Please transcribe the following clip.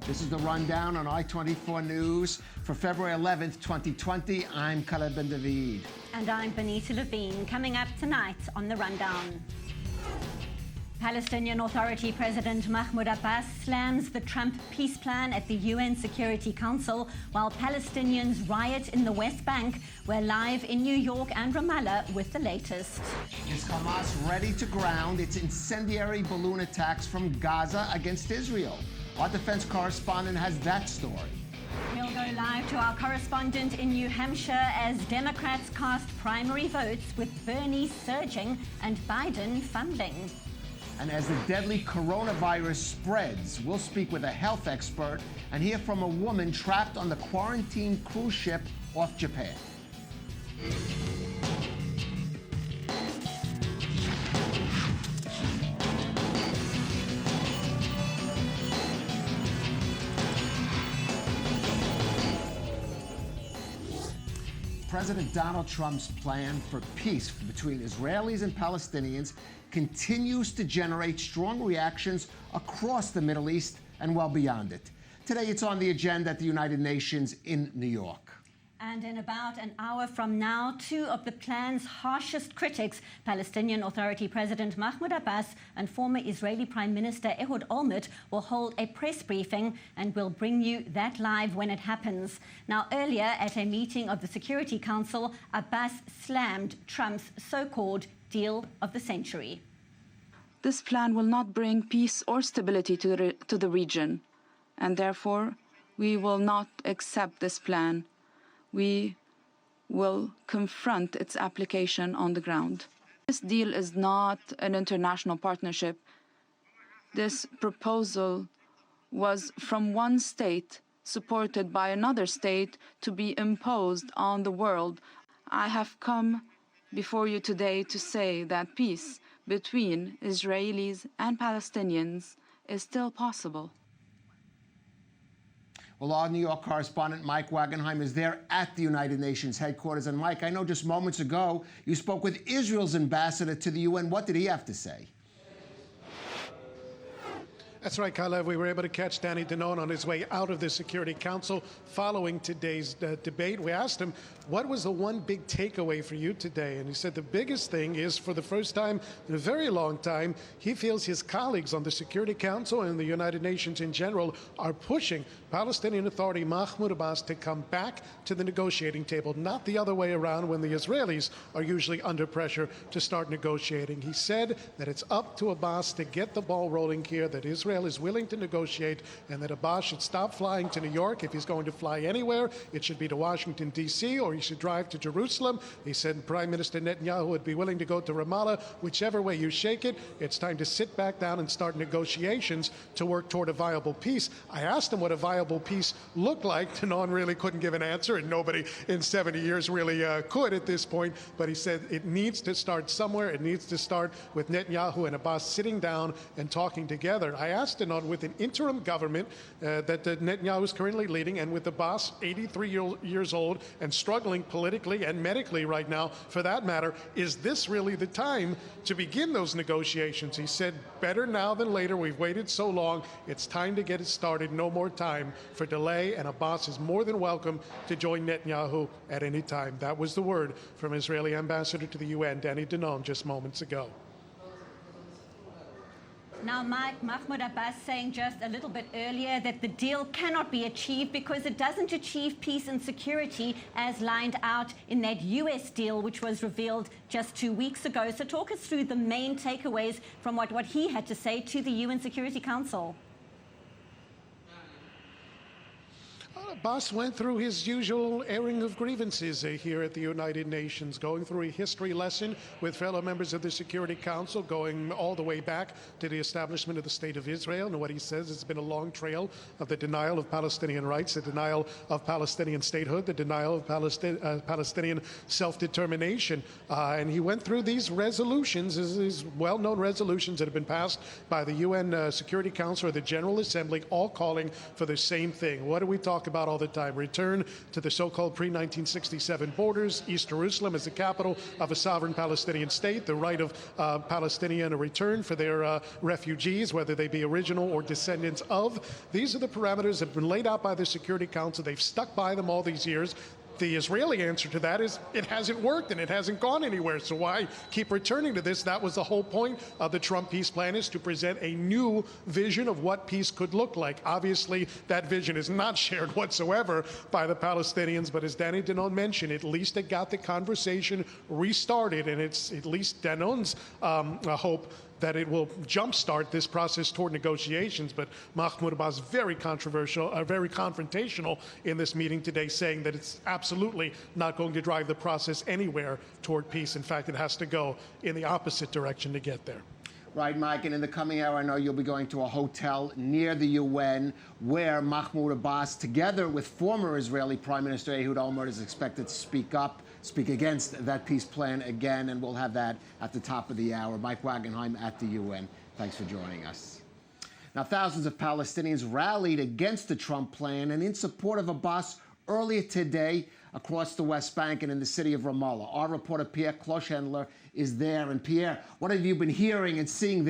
This is the rundown on I-24 News for February 11th, 2020. I'm Khaled Ben David. And I'm Benita Levine. Coming up tonight on the rundown. Palestinian Authority President Mahmoud Abbas slams the Trump peace plan at the UN Security Council, while Palestinians riot in the West Bank. We're live in New York and Ramallah with the latest. Is Hamas ready to ground its incendiary balloon attacks from Gaza against Israel? Our defense correspondent has that story. We'll go live to our correspondent in New Hampshire as Democrats cast primary votes with Bernie surging and Biden fumbling. And as the deadly coronavirus spreads, we'll speak with a health expert and hear from a woman trapped on the quarantine cruise ship off Japan. President Donald Trump's plan for peace between Israelis and Palestinians continues to generate strong reactions across the Middle East and well beyond it. Today, it's on the agenda at the United Nations in New York. And in about an hour from now, two of the plan's harshest critics, Palestinian Authority President Mahmoud Abbas and former Israeli Prime Minister Ehud Olmert, will hold a press briefing, and we'll bring you that live when it happens. Now, earlier at a meeting of the Security Council, Abbas slammed Trump's so-called deal of the century. This plan will not bring peace or stability to the region, and therefore we will not accept this plan. We will confront its application on the ground. This deal is not an international partnership. This proposal was from one state, supported by another state, to be imposed on the world. I have come before you today to say that peace between Israelis and Palestinians is still possible. Well, our New York correspondent, Mike Wagenheim, is there at the United Nations headquarters. And Mike, I know just moments ago you spoke with Israel's ambassador to the UN. What did he have to say? That's right, Kalev. We were able to catch Danny Danon on his way out of the Security Council following today's debate. We asked him, what was the one big takeaway for you today? And he said the biggest thing is, for the first time in a very long time, he feels his colleagues on the Security Council and the United Nations in general are pushing Palestinian Authority Mahmoud Abbas to come back to the negotiating table, not the other way around when the Israelis are usually under pressure to start negotiating. He said that it's up to Abbas to get the ball rolling here, that Israel is willing to negotiate, and that Abbas should stop flying to New York. If he's going to fly anywhere, it should be to Washington, D.C., or he should drive to Jerusalem. He said Prime Minister Netanyahu would be willing to go to Ramallah. Whichever way you shake it, it's time to sit back down and start negotiations to work toward a viable peace. I asked him what a viable peace looked like. Danon really couldn't give an answer, and nobody in 70 years really could at this point. But he said it needs to start somewhere. It needs to start with Netanyahu and Abbas sitting down and talking together. I asked Danon, with an interim government that Netanyahu is currently leading, and with Abbas 83 years old and struggling politically and medically right now, for that matter, is this really the time to begin those negotiations? He said, better now than later. We've waited so long. It's time to get it started. No more time for delay, and Abbas is more than welcome to join Netanyahu at any time. That was the word from Israeli ambassador to the UN, Danny Danon, just moments ago. Now, Mike, Mahmoud Abbas saying just a little bit earlier that the deal cannot be achieved because it doesn't achieve peace and security as lined out in that US deal, which was revealed just 2 weeks ago. So talk us through the main takeaways from what he had to say to the UN Security Council. Abbas went through his usual airing of grievances here at the United Nations, going through a history lesson with fellow members of the Security Council, going all the way back to the establishment of the State of Israel. And what he says, it's been a long trail of the denial of Palestinian rights, the denial of Palestinian statehood, the denial of Palestinian self-determination. And he went through these resolutions, these well-known resolutions that have been passed by the UN Security Council or the General Assembly, all calling for the same thing. What do we talk about? about all the time. Return to the so-called pre-1967 borders, East Jerusalem as the capital of a sovereign Palestinian state, the right of Palestinian to return for their refugees, whether they be original or descendants of. These are the parameters that have been laid out by the Security Council. They've stuck by them all these years. The Israeli answer to that is it hasn't worked and it hasn't gone anywhere. So why keep returning to this? That was the whole point of the Trump peace plan, is to present a new vision of what peace could look like. Obviously, that vision is not shared whatsoever by the Palestinians. But as Danny Danon mentioned, at least it got the conversation restarted. And it's at least Danon's hope that it will jumpstart this process toward negotiations. But Mahmoud Abbas, very controversial, very confrontational in this meeting today, saying that it's absolutely not going to drive the process anywhere toward peace. In fact, it has to go in the opposite direction to get there. Right, Mike, and in the coming hour, I know you'll be going to a hotel near the UN where Mahmoud Abbas, together with former Israeli Prime Minister Ehud Olmert, is expected to speak against that peace plan again, and we'll have that at the top of the hour. Mike Wagenheim at the UN. Thanks for joining us. Now, thousands of Palestinians rallied against the Trump plan and in support of Abbas earlier today across the West Bank and in the city of Ramallah. Our reporter Pierre Kloschendler is there. And Pierre, what have you been hearing and seeing there?